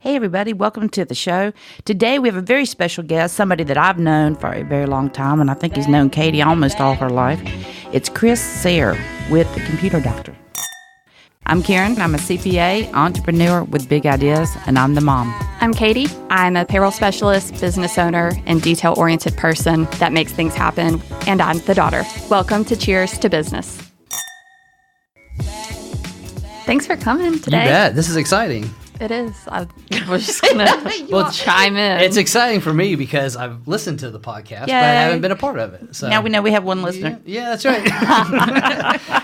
Hey everybody, welcome to the show. Today we have a very special guest, somebody that I've known for a very long time, and I think he's known Cadie almost all her life. It's Sayre with The Computer Doctor. I'm Karen. I'm a CPA, entrepreneur with big ideas, and I'm the mom. I'm Cadie. I'm a payroll specialist, business owner, and detail-oriented person that makes things happen, and I'm the daughter. Welcome to Cheers to Business. Thanks for coming today. You bet. This is exciting. It is. I was just going to chime in. It's exciting for me because I've listened to the podcast, but I haven't been a part of it. So. Now we know we have one listener. Yeah, that's right.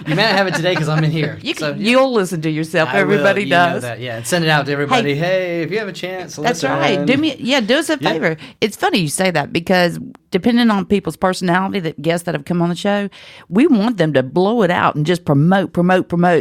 You may not have it today because I'm in here. You'll listen to yourself. Everybody does. Know that, yeah, and send it out to everybody. Hey, if you have a chance, that's right. Do us a favor. Yeah. It's funny you say that because depending on people's personality, that guests that have come on the show, we want them to blow it out and just promote.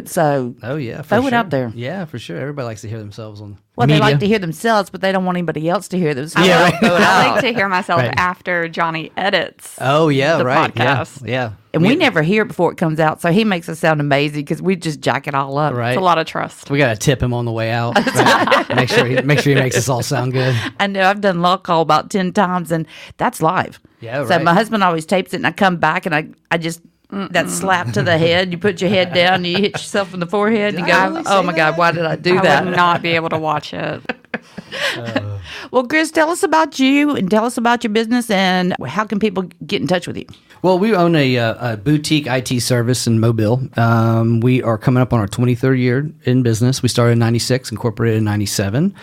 So, throw it out there. Yeah, for sure. Everybody likes to hear themselves on. Well, media. They like to hear themselves, but they don't want anybody else to hear themselves. Yeah, right. I like to hear myself after Johnny edits. Oh yeah, the right. podcast. Yeah. And we never hear it before it comes out, so he makes us sound amazing because we just jack it all up. Right. It's a lot of trust. We got to tip him on the way out. Right? make sure he makes us all sound good. I know. I've done law call about 10 times, and that's live. Yeah, right. So my husband always tapes it, and I come back, and I just... That slap to the head, you put your head down, and you hit yourself in the forehead, and you go, oh my God, why did I do that? I would not be able to watch it. Well, Chris, tell us about you and tell us about your business and how can people get in touch with you? Well, we own a boutique IT service in Mobile. We are coming up on our 23rd year in business. We started in 96, incorporated in 97.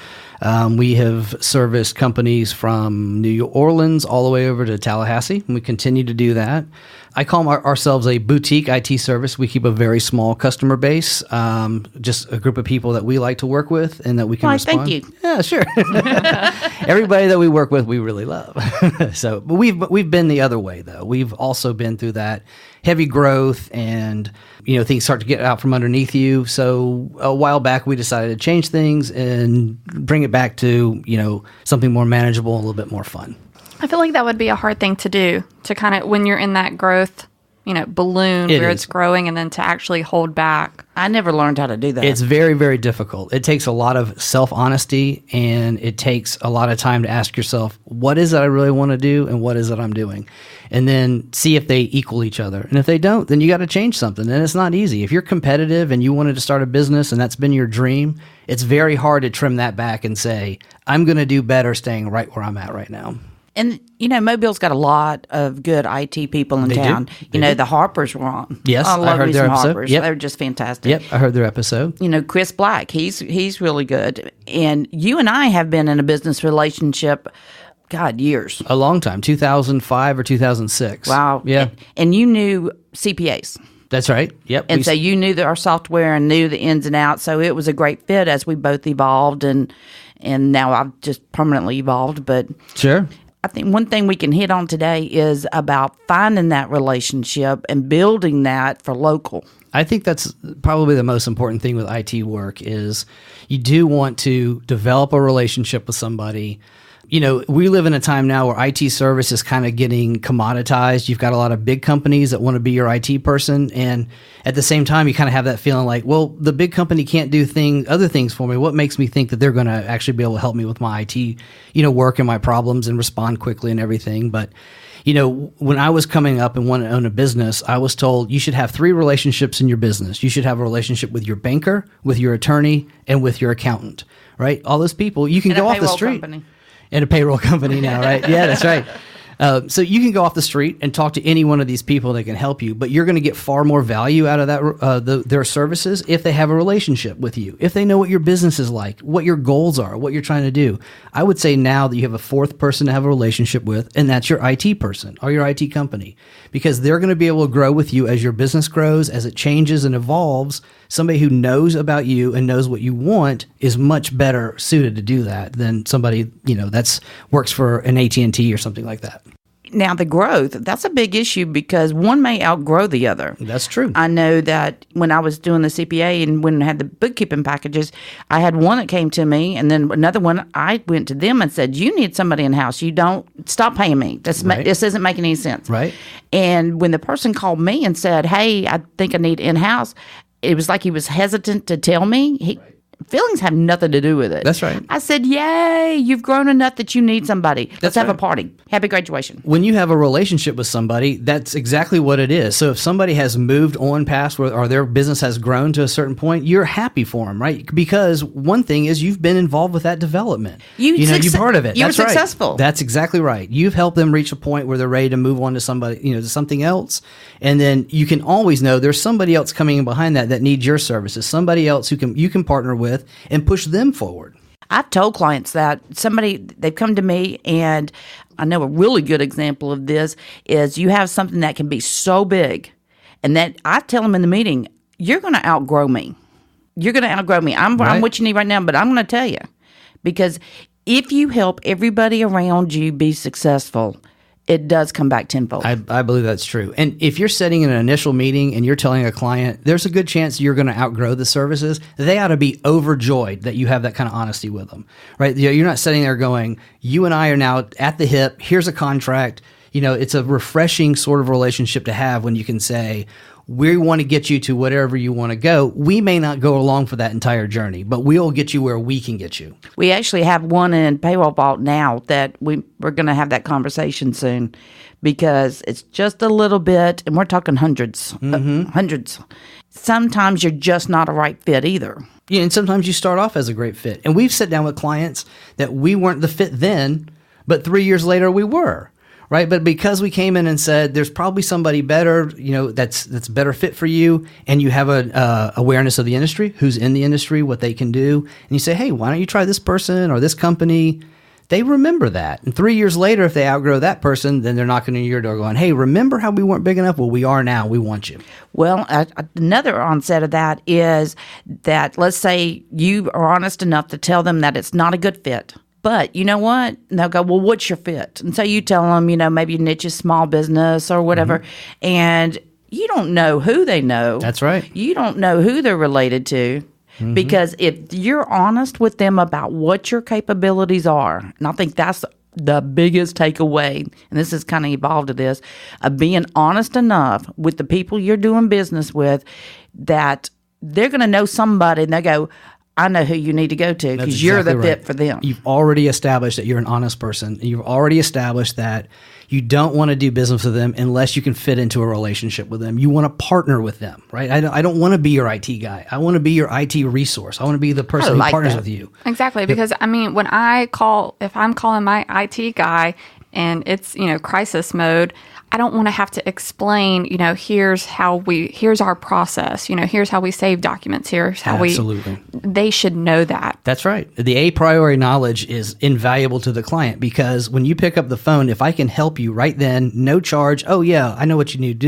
We have serviced companies from New Orleans all the way over to Tallahassee, and we continue to do that. I call ourselves a boutique IT service. We keep a very small customer base, just a group of people that we like to work with and that we can respond. Thank you. Yeah, sure. Everybody that we work with, we really love. So, but we've been the other way though. We've also been through that heavy growth and things start to get out from underneath you. So a while back, we decided to change things and bring it back to something more manageable, a little bit more fun. I feel like that would be a hard thing to do, to kind of, when you're in that growth, balloon it's growing, and then to actually hold back. I never learned how to do that. It's very, very difficult. It takes a lot of self-honesty, and it takes a lot of time to ask yourself, what is it I really want to do, and what is it I'm doing? And then see if they equal each other. And if they don't, then you got to change something. And it's not easy. If you're competitive and you wanted to start a business and that's been your dream, it's very hard to trim that back and say, I'm going to do better staying right where I'm at right now. And, Mobile's got a lot of good IT people in town. The Harpers were on. Yes, I heard their episode. Harpers. Yep. They're just fantastic. Yep, I heard their episode. Chris Black, he's really good. And you and I have been in a business relationship, God, years. A long time, 2005 or 2006. Wow. Yeah. And you knew CPAs. That's right. Yep. And so you knew our software and knew the ins and outs. So it was a great fit as we both evolved. And now I've just permanently evolved. But sure. I think one thing we can hit on today is about finding that relationship and building that for local. I think that's probably the most important thing with IT work is you do want to develop a relationship with somebody. We live in a time now where IT service is kind of getting commoditized. You've got a lot of big companies that want to be your IT person. And at the same time, you kind of have that feeling like, well, the big company can't do other things for me. What makes me think that they're going to actually be able to help me with my IT, work and my problems and respond quickly and everything. But, when I was coming up and wanted to own a business, I was told you should have 3 relationships in your business. You should have a relationship with your banker, with your attorney, and with your accountant, right? All those people, you can go off the street. Company. And a payroll company now, right? Yeah, that's right. So you can go off the street and talk to any one of these people that can help you, but you're going to get far more value out of that their services if they have a relationship with you, if they know what your business is like, what your goals are, what you're trying to do. I would say now that you have a 4th person to have a relationship with, and that's your IT person or your IT company, because they're going to be able to grow with you as your business grows, as it changes and evolves. Somebody who knows about you and knows what you want is much better suited to do that than somebody, that's works for an AT&T or something like that. Now, the growth, that's a big issue because one may outgrow the other. That's true. I know that when I was doing the CPA and when I had the bookkeeping packages, I had one that came to me and then another one, I went to them and said, you need somebody in-house. You don't, stop paying me. This isn't making any sense. Right. And when the person called me and said, hey, I think I need in-house, it was like he was hesitant to tell me. Feelings have nothing to do with it. That's right. I said, yay, you've grown enough that you need somebody. Let's have right. a party. Happy graduation. When you have a relationship with somebody, that's exactly what it is. So if somebody has moved on past or their business has grown to a certain point, you're happy for them, right? Because one thing is you've been involved with that development. You're part of it. You were That's right. successful. That's exactly right. You've helped them reach a point where they're ready to move on to somebody, to something else. And then you can always know there's somebody else coming in behind that needs your services, somebody else who you can partner with and push them forward. I've told clients that they've come to me, and I know a really good example of this is you have something that can be so big, and that I tell them in the meeting, you're going to outgrow me. You're going to outgrow me. I'm what you need right now, but I'm going to tell you, because if you help everybody around you be successful, it does come back tenfold. I believe that's true. And if you're sitting in an initial meeting and you're telling a client, there's a good chance you're going to outgrow the services. They ought to be overjoyed that you have that kind of honesty with them, right? You're not sitting there going, you and I are now at the hip. Here's a contract. It's a refreshing sort of relationship to have when you can say, we want to get you to whatever you want to go. We may not go along for that entire journey, but we'll get you where we can get you. We actually have one in Payroll Vault now that we're going to have that conversation soon, because it's just a little bit, and we're talking hundreds. Sometimes you're just not a right fit either. Yeah, and sometimes you start off as a great fit. And we've sat down with clients that we weren't the fit then, but 3 years later we were. Right, but because we came in and said there's probably somebody better, that's better fit for you, and you have a awareness of the industry, who's in the industry, what they can do, and you say, hey, why don't you try this person or this company? They remember that, and 3 years later, if they outgrow that person, then they're knocking on your door, going, hey, remember how we weren't big enough? Well, we are now. We want you. Well, another onset of that is that let's say you are honest enough to tell them that it's not a good fit. But you know what? And they'll go, well, what's your fit? And so you tell them, maybe your niche is small business or whatever. And you don't know who they know. That's right. You don't know who they're related to. Because if you're honest with them about what your capabilities are, and I think that's the biggest takeaway, and this has kind of evolved to this, of being honest enough with the people you're doing business with that they're going to know somebody and they go, I know who you need to go to because you're the fit for them. You've already established that you're an honest person. You've already established that you don't want to do business with them unless you can fit into a relationship with them. You want to partner with them, right? I don't want to be your IT guy. I want to be your IT resource. I want to be the person who partners with you. Exactly, because when if I'm calling my IT guy and it's, crisis mode, I don't want to have to explain, here's our process, here's how we save documents, here's how they should know that. That's right. The a priori knowledge is invaluable to the client, because when you pick up the phone, if I can help you right then, no charge, oh yeah, I know what you need,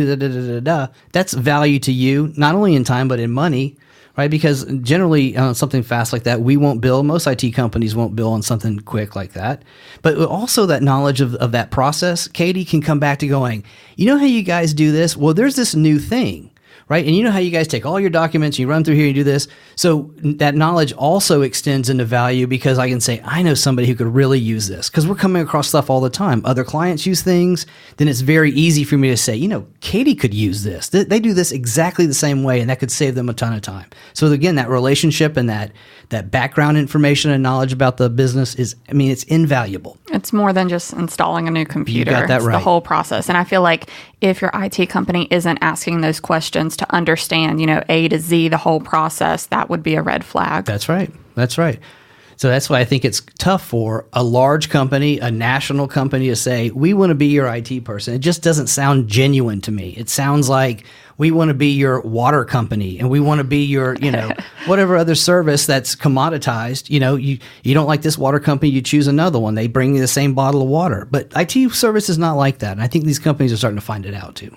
that's value to you, not only in time, but in money. Right, because generally on something fast like that, we won't bill. Most IT companies won't bill on something quick like that. But also that knowledge of that process, Cadie can come back to going, you know how you guys do this? Well, there's this new thing, right? And you know how you guys take all your documents, you run through here, you do this. So that knowledge also extends into value, because I can say, I know somebody who could really use this, because we're coming across stuff all the time. Other clients use things, then it's very easy for me to say, Cadie could use this. They do this exactly the same way, and that could save them a ton of time. So again, that relationship and that background information and knowledge about the business it's invaluable. It's more than just installing a new computer. You got that right. It's the whole process. And I feel like if your IT company isn't asking those questions to understand, A to Z, the whole process, that would be a red flag. That's right. So that's why I think it's tough for a large company, a national company, to say, we want to be your IT person. It just doesn't sound genuine to me. It sounds like we want to be your water company, and we want to be your, whatever other service that's commoditized. You don't like this water company, you choose another one. They bring you the same bottle of water. But IT service is not like that. And I think these companies are starting to find it out too.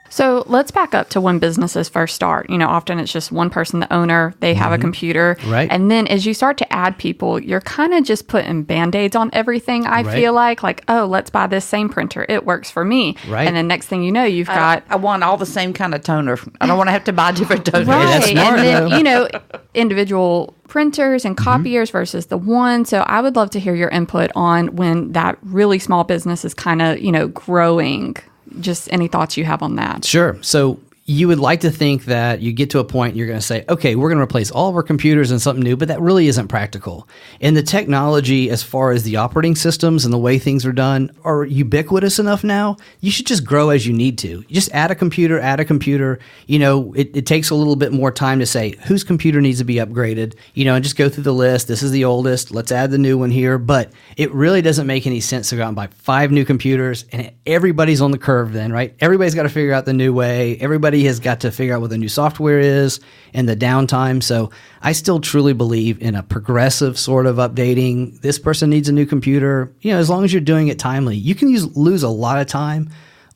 So let's back up to when businesses first start. Often it's just one person, the owner, they have a computer. Right. And then as you start to add people, you're kind of just putting Band-Aids on everything, I feel like, oh, let's buy this same printer. It works for me. Right. And then next thing you know, you've got... I want all the same kind of toner. I don't want to have to buy different toners. Right. That's smart, and then, individual printers and copiers versus the one. So I would love to hear your input on when that really small business is kind of, growing. Just any thoughts you have on that? Sure. So you would like to think that you get to a point and you're going to say, okay, we're going to replace all of our computers and something new, but that really isn't practical. And the technology, as far as the operating systems and the way things are done, are ubiquitous enough now. You should just grow as you need to. You just add a computer. It takes a little bit more time to say whose computer needs to be upgraded, and just go through the list. This is the oldest. Let's add the new one here. But it really doesn't make any sense to go out and buy 5 new computers, and everybody's on the curve then, right? Everybody's got to figure out the new way. Everybody has got to figure out what the new software is and the downtime. So I still truly believe in a progressive sort of updating. This person needs a new computer. As long as you're doing it timely, you can lose a lot of time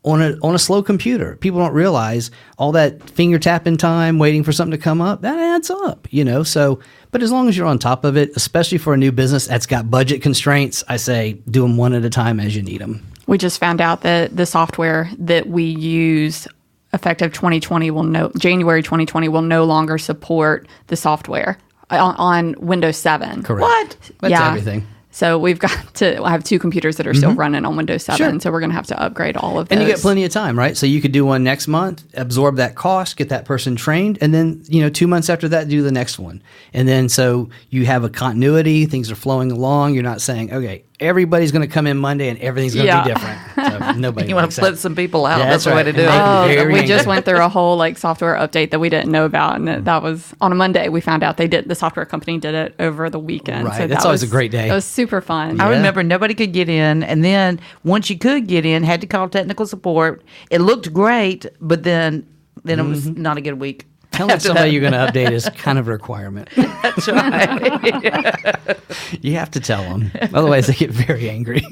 on a slow computer. People don't realize all that finger tapping time waiting for something to come up, that adds up, So, but as long as you're on top of it, especially for a new business that's got budget constraints, I say do them one at a time as you need them. We just found out that the software that we use effective January 2020 will no longer support the software on Windows 7. Correct. What? That's everything. So I have 2 computers that are still running on Windows 7. Sure. So we're going to have to upgrade all of those. And you get plenty of time, right? So you could do one next month, absorb that cost, get that person trained, and then, 2 months after that, do the next one. And then so you have a continuity, things are flowing along. You're not saying, okay, everybody's going to come in Monday and everything's going to be different. So nobody You want to flip some people out. That's the way to do it. We just went through a whole software update that we didn't know about. And that was on a Monday. We found out the software company did it over the weekend. Right. So that's always a great day. It was super fun. I remember nobody could get in. And then once you could get in, had to call technical support. It looked great, but then it was not a good week. Telling somebody you're going to update is kind of a requirement. That's right. You have to tell them. Otherwise, they get very angry.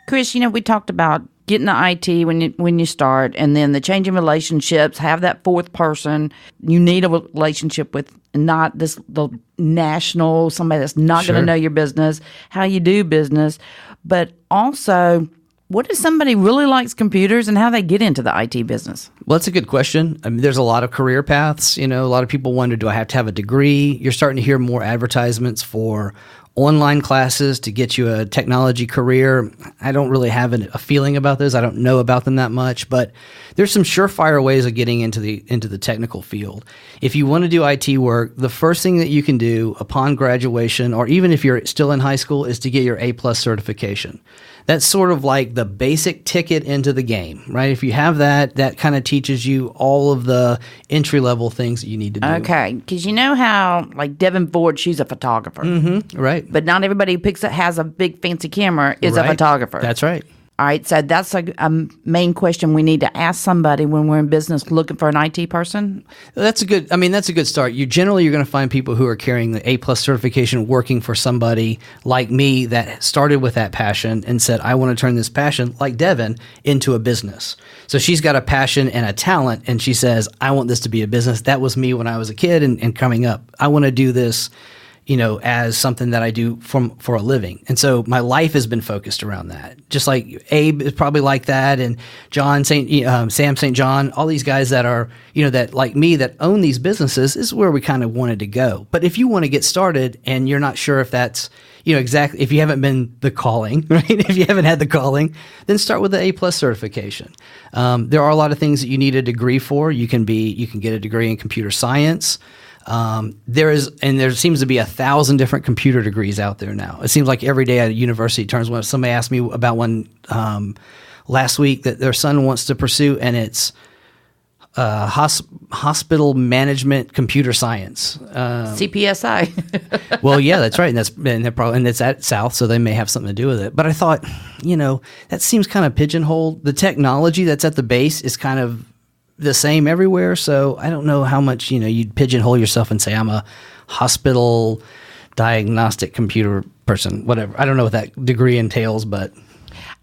Chris, we talked about getting the IT when you start, and then the changing relationships, have that fourth person. You need a relationship with not the national, somebody that's not going to know your business, how you do business, but also what if somebody really likes computers and how they get into the IT business? Well, that's a good question. I mean, there's a lot of career paths. A lot of people wonder, do I have to have a degree? You're starting to hear more advertisements for online classes to get you a technology career. I don't really have a feeling about those. I don't know about them that much, but there's some surefire ways of getting into the technical field. If you want to do IT work, the first thing that you can do upon graduation, or even if you're still in high school, is to get your A+ certification. That's sort of like the basic ticket into the game, right? If you have that kind of teaches you all of the entry-level things that you need to do. Okay, because you know how, Devin Ford, she's a photographer. Mm-hmm, right. But not everybody who has a big fancy camera is a photographer. That's right. All right, so that's a main question we need to ask somebody when we're in business looking for an IT person. That's a good start. You're going to find people who are carrying the A+ certification working for somebody like me that started with that passion and said, I want to turn this passion, like Devin, into a business. So she's got a passion and a talent, and she says, I want this to be a business. That was me when I was a kid and coming up. I want to do this as something that I do for a living. And so my life has been focused around that. Just like Abe is probably like that, and Sam St. John, all these guys that are, that like me that own these businesses, is where we kind of wanted to go. But if you want to get started and you're not sure if that's, exactly, if you haven't been the calling, right? If you haven't had the calling, then start with the A+ certification. There are a lot of things that you need a degree for. You can get a degree in computer science. There seems to be 1,000 different computer degrees out there now. It seems like every day at a university turns one. Somebody asked me about one last week that their son wants to pursue, and it's hospital management computer science. CPSI. Well, yeah, that's right, and it's at South, so they may have something to do with it. But I thought, that seems kind of pigeonholed. The technology that's at the base is kind of the same everywhere, so I don't know how much you'd pigeonhole yourself and say I'm a hospital diagnostic computer person, whatever. I don't know what that degree entails, but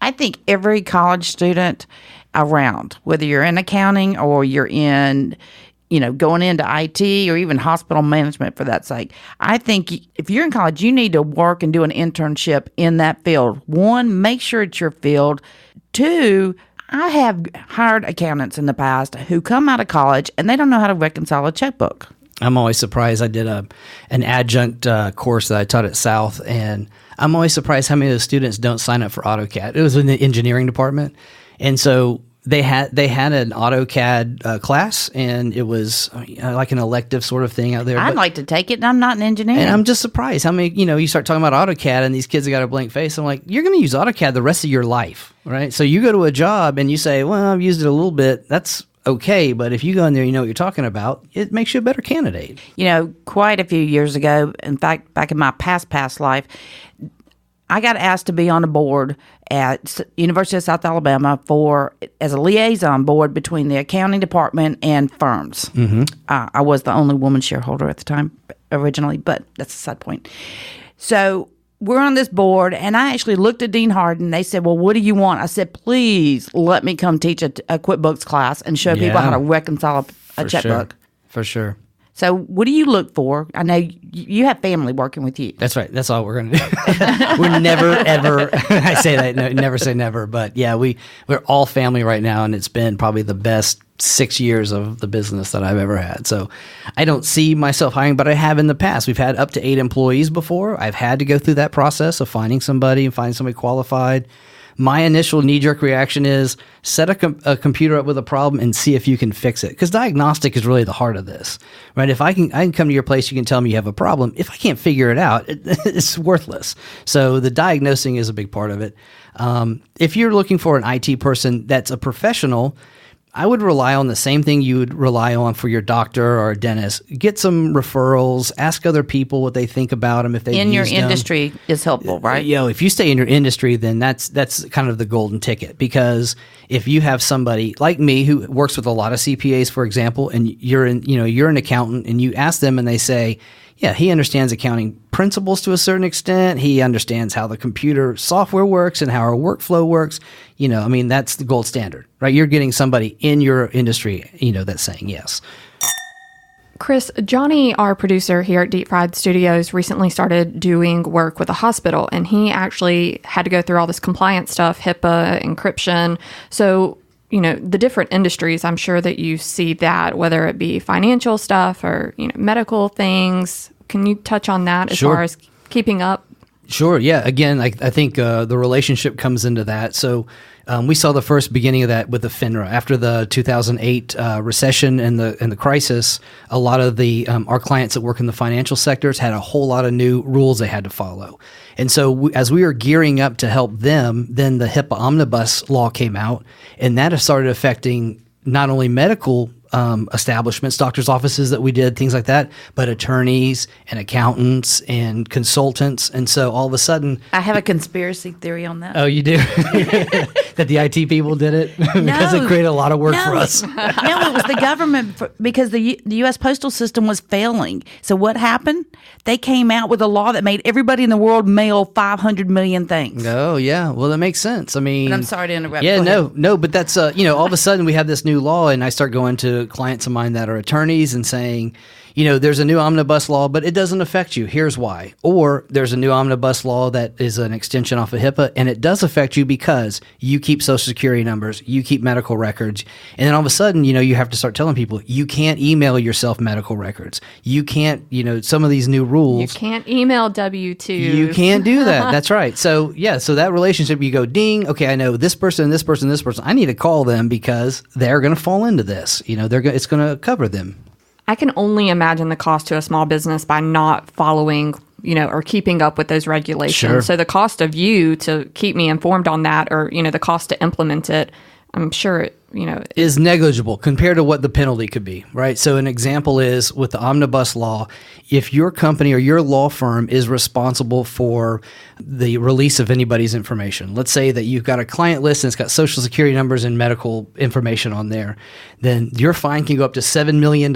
I think every college student around, whether you're in accounting or you're in going into IT or even hospital management for that sake, I think if you're in college, you need to work and do an internship in that field. One, make sure it's your field. Two, I have hired accountants in the past who come out of college and they don't know how to reconcile a checkbook. I'm always surprised. I did an adjunct course that I taught at South, and I'm always surprised how many of the students don't sign up for AutoCAD. It was in the engineering department. And so they had an AutoCAD class, and it was like an elective sort of thing out there. I'd like to take it, and I'm not an engineer. And I'm just surprised how many, you start talking about AutoCAD, and these kids have got a blank face. I'm like, you're going to use AutoCAD the rest of your life, right? So you go to a job and you say, well, I've used it a little bit. That's okay, but if you go in there, you know what you're talking about, it makes you a better candidate. Quite a few years ago, in fact, back in my past life, I got asked to be on a board at University of South Alabama as a liaison board between the accounting department and firms. Mm-hmm. I was the only woman shareholder at the time originally, but that's a side point. So we're on this board, and I actually looked at Dean Harden. They said, well, what do you want? I said, please let me come teach a QuickBooks class and show people how to reconcile a checkbook. For sure. So what do you look for? I know you have family working with you. That's right. That's all we're going to do. We're never, ever, I say that, no, never say never. But yeah, we're all family right now, and it's been probably the best 6 years of the business that I've ever had. So I don't see myself hiring, but I have in the past. We've had up to 8 employees before. I've had to go through that process of finding somebody and finding somebody qualified. My initial knee-jerk reaction is set a computer up with a problem and see if you can fix it. Because diagnostic is really the heart of this, right? If I can come to your place, you can tell me you have a problem. If I can't figure it out, it's worthless. So the diagnosing is a big part of it. If you're looking for an IT person that's a professional, I would rely on the same thing you would rely on for your doctor or a dentist. Get some referrals. Ask other people what they think about them if they in your industry is helpful, right? If you stay in your industry, then that's kind of the golden ticket. Because if you have somebody like me who works with a lot of CPAs, for example, and you're an accountant, and you ask them and they say, yeah, he understands accounting principles to a certain extent. He understands how the computer software works and how our workflow works. That's the gold standard, right? You're getting somebody in your industry, that's saying yes. Chris, Johnny, our producer here at Deep Fried Studios, recently started doing work with a hospital, and he actually had to go through all this compliance stuff, HIPAA, encryption. So, the different industries, I'm sure that you see that, whether it be financial stuff or, medical things. Can you touch on that as far as keeping up? Sure. Yeah. Again, I think the relationship comes into that. So we saw the first beginning of that with the FINRA. After the 2008 recession and the crisis, a lot of our clients that work in the financial sectors had a whole lot of new rules they had to follow. And so as we were gearing up to help them, then the HIPAA omnibus law came out, and that has started affecting not only medical establishments, doctors' offices that we did, things like that, but attorneys and accountants and consultants. And so all of a sudden... I have a conspiracy theory on that. Oh, you do? That the IT people did it? Because it created a lot of work for us. No, it was the government because the U.S. postal system was failing. So what happened? They came out with a law that made everybody in the world mail 500 million things. Oh, yeah. Well, that makes sense. I mean... But I'm sorry to interrupt. Yeah, no, but that's, all of a sudden we have this new law, and I start going to clients of mine that are attorneys and saying, there's a new omnibus law, but it doesn't affect you. Here's why. Or there's a new omnibus law that is an extension off of HIPAA, and it does affect you because you keep Social Security numbers, you keep medical records. And then all of a sudden, you have to start telling people, you can't email yourself medical records. You can't, some of these new rules. You can't email W-2s. You can't do that. That's right. So, so that relationship, you go, ding, okay, I know this person, this person, this person. I need to call them because they're going to fall into this. It's going to cover them. I can only imagine the cost to a small business by not following, or keeping up with those regulations. Sure. So the cost of you to keep me informed on that, or, the cost to implement it, I'm sure, is negligible compared to what the penalty could be, right? So an example is with the omnibus law, if your company or your law firm is responsible for the release of anybody's information, let's say that you've got a client list and it's got Social Security numbers and medical information on there, then your fine can go up to $7 million.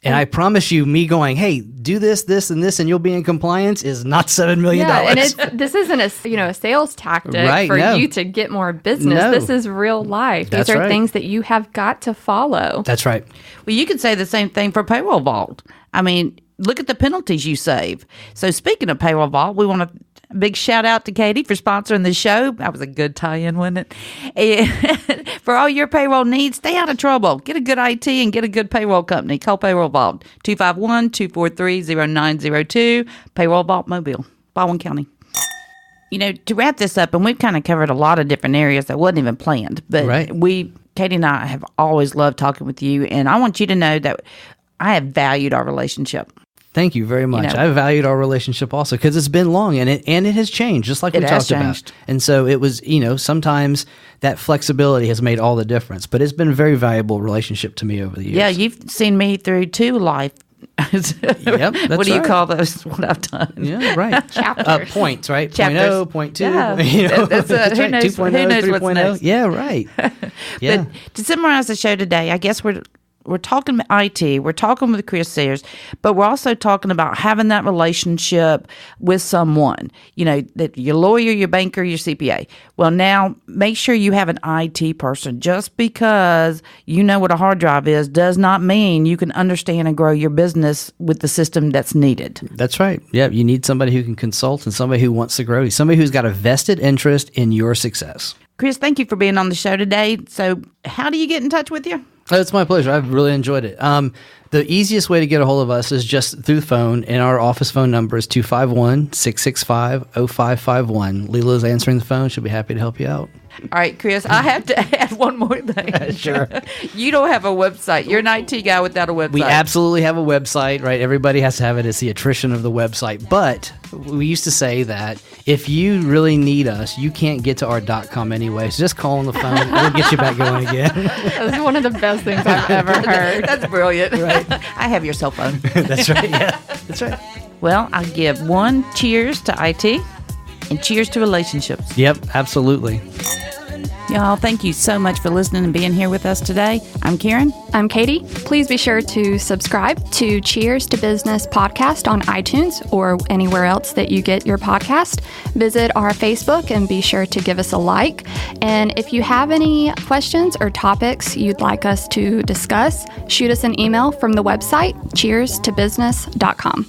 And I promise you, me going, hey, do this, this, and this, and you'll be in compliance is not $7 million. Yeah, and this isn't a sales tactic for you to get more business. No. This is real life. These are things that you have got to follow. That's right. Well, you could say the same thing for Payroll Vault. I mean, look at the penalties you save. So speaking of Payroll Vault, we want to big shout out to Cadie for sponsoring the show. That was a good tie-in, wasn't it? For all your payroll needs, stay out of trouble. Get a good IT and get a good payroll company. Call Payroll Vault, 251-243-0902. Payroll Vault Mobile, Baldwin County. To wrap this up, and we've kind of covered a lot of different areas that wasn't even planned, but we Cadie and I have always loved talking with you, and I want you to know that I have valued our relationship. Thank you very much. I valued our relationship also because it's been long and it has changed, just like we talked about. And so it was, sometimes that flexibility has made all the difference. But it's been a very valuable relationship to me over the years. Yeah, you've seen me through 2 life. Yep, that's what do you call those? What I've done? Yeah, right. Chapters. Points, right? Chapters. 0.0, 0.2. Yeah. That's right. who knows, 2.0, who knows what's next? Yeah, right. Yeah. But to summarize the show today, I guess we're talking IT, we're talking with Chris Sayre, but we're also talking about having that relationship with someone, that your lawyer, your banker, your CPA. Well, now make sure you have an IT person. Just because you know what a hard drive is does not mean you can understand and grow your business with the system that's needed. That's right. Yeah, you need somebody who can consult and somebody who wants to grow, somebody who's got a vested interest in your success. Chris, thank you for being on the show today. So how do you get in touch with you? Oh, it's my pleasure. I've really enjoyed it. The easiest way to get a hold of us is just through the phone, and our office phone number is 251-665-0551. Lila's answering the phone. She'll be happy to help you out. All right, Chris, I have to add one more thing. Sure. You don't have a website. You're an IT guy without a website. We absolutely have a website, right? Everybody has to have it. It's the attrition of the website. But we used to say that if you really need us, you can't get to our .com anyway. So just call on the phone. We'll get you back going again. That's one of the best things I've ever heard. That's brilliant. Right. I have your cell phone. That's right. Yeah, that's right. Well, I give 1 cheers to IT and cheers to relationships. Yep, absolutely. Y'all, thank you so much for listening and being here with us today. I'm Karen. I'm Cadie. Please be sure to subscribe to Cheers to Business podcast on iTunes or anywhere else that you get your podcast. Visit our Facebook and be sure to give us a like. And if you have any questions or topics you'd like us to discuss, shoot us an email from the website cheerstobusiness.com.